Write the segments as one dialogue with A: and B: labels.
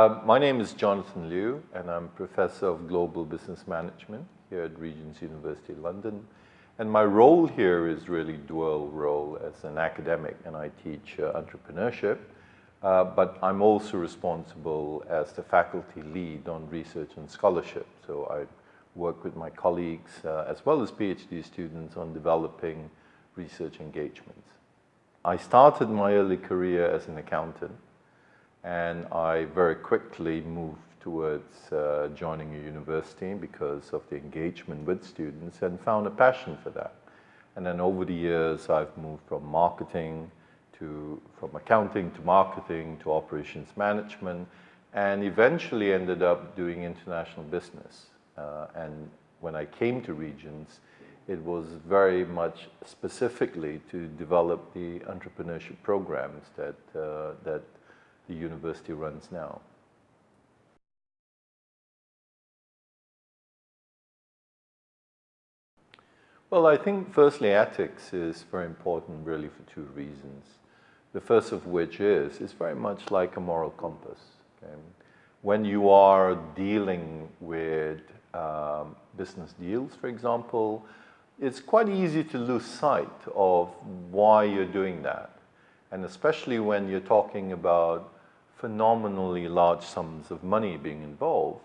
A: My name is Jonathan Liu, and I'm Professor of Global Business Management here at Regent's University London. And my role here is really dual role as an academic, and I teach entrepreneurship, but I'm also responsible as the faculty lead on research and scholarship. So I work with my colleagues as well as PhD students on developing research engagements. I started my early career as an accountant, and I very quickly moved towards joining a university because of the engagement with students and found a passion for that. And then over the years, I've moved from accounting to marketing to operations management, and eventually ended up doing international business. And when I came to Regents, it was very much specifically to develop the entrepreneurship programs that the university runs now. Well, I think firstly ethics is very important really for two reasons. The first of which is it's very much like a moral compass. Okay? When you are dealing with business deals, for example, it's quite easy to lose sight of why you're doing that. And especially when you're talking about phenomenally large sums of money being involved,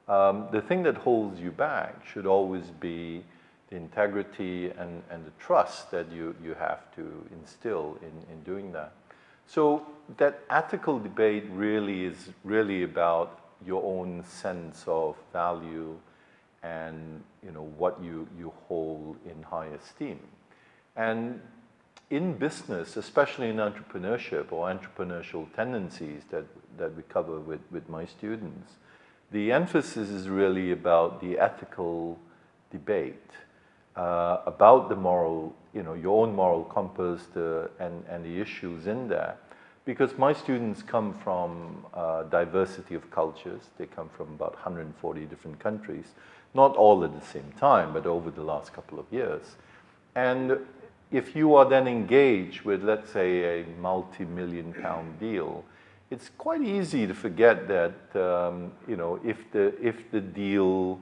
A: the thing that holds you back should always be the integrity and the trust that you have to instill in doing that. So that ethical debate really is about your own sense of value and what you hold in high esteem. And in business, especially in entrepreneurship or entrepreneurial tendencies that we cover with my students, the emphasis is really about the ethical debate, about the moral, your own moral compass and the issues in there. Because my students come from a diversity of cultures. They come from about 140 different countries, not all at the same time, but over the last couple of years. And if you are then engaged with, let's say, a multi-million-pound deal, it's quite easy to forget that, if the deal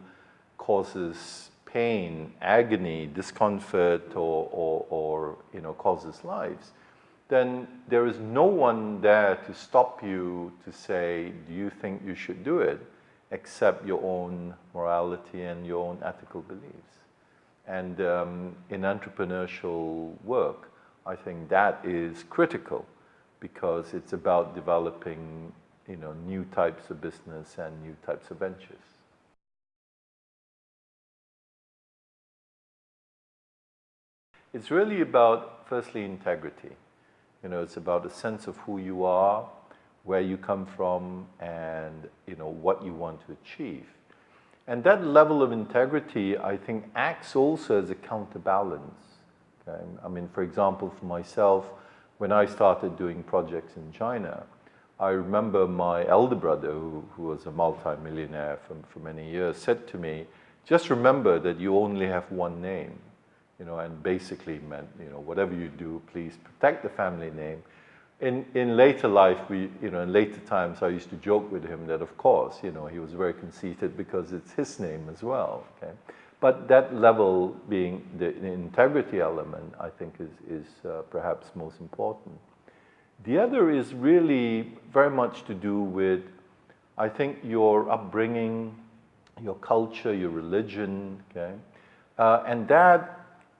A: causes pain, agony, discomfort, or causes lives, then there is no one there to stop you to say, do you think you should do it, except your own morality and your own ethical beliefs. And in entrepreneurial work, I think that is critical because it's about developing, new types of business and new types of ventures. It's really about, firstly, integrity. It's about a sense of who you are, where you come from, and what you want to achieve. And that level of integrity, I think, acts also as a counterbalance. Okay? I mean, for example, for myself, when I started doing projects in China, I remember my elder brother, who was a multi-millionaire for many years, said to me, just remember that you only have one name, and basically meant, whatever you do, please protect the family name. In later life, in later times, I used to joke with him that, of course, he was very conceited because it's his name as well. Okay? But that level being the integrity element, I think, is perhaps most important. The other is really very much to do with, I think, your upbringing, your culture, your religion, okay? And that,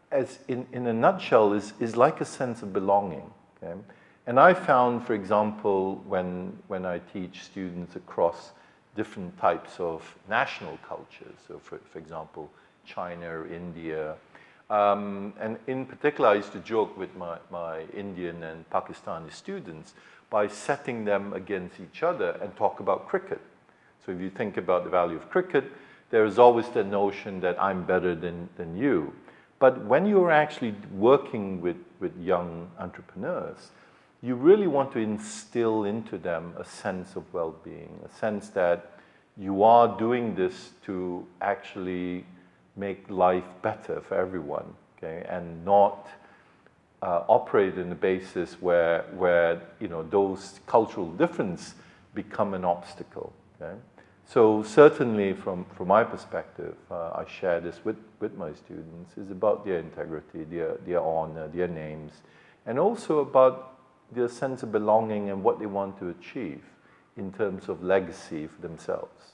A: as in a nutshell, is like a sense of belonging, okay? And I found, for example, when I teach students across different types of national cultures, so for example, China, India, and in particular, I used to joke with my Indian and Pakistani students by setting them against each other and talk about cricket. So if you think about the value of cricket, there is always the notion that I'm better than you. But when you're actually working with young entrepreneurs, you really want to instill into them a sense of well-being, a sense that you are doing this to actually make life better for everyone, okay? And not operate in a basis where those cultural differences become an obstacle. Okay? So certainly from my perspective, I share this with my students, is about their integrity, their honor, their names, and also about their sense of belonging and what they want to achieve in terms of legacy for themselves.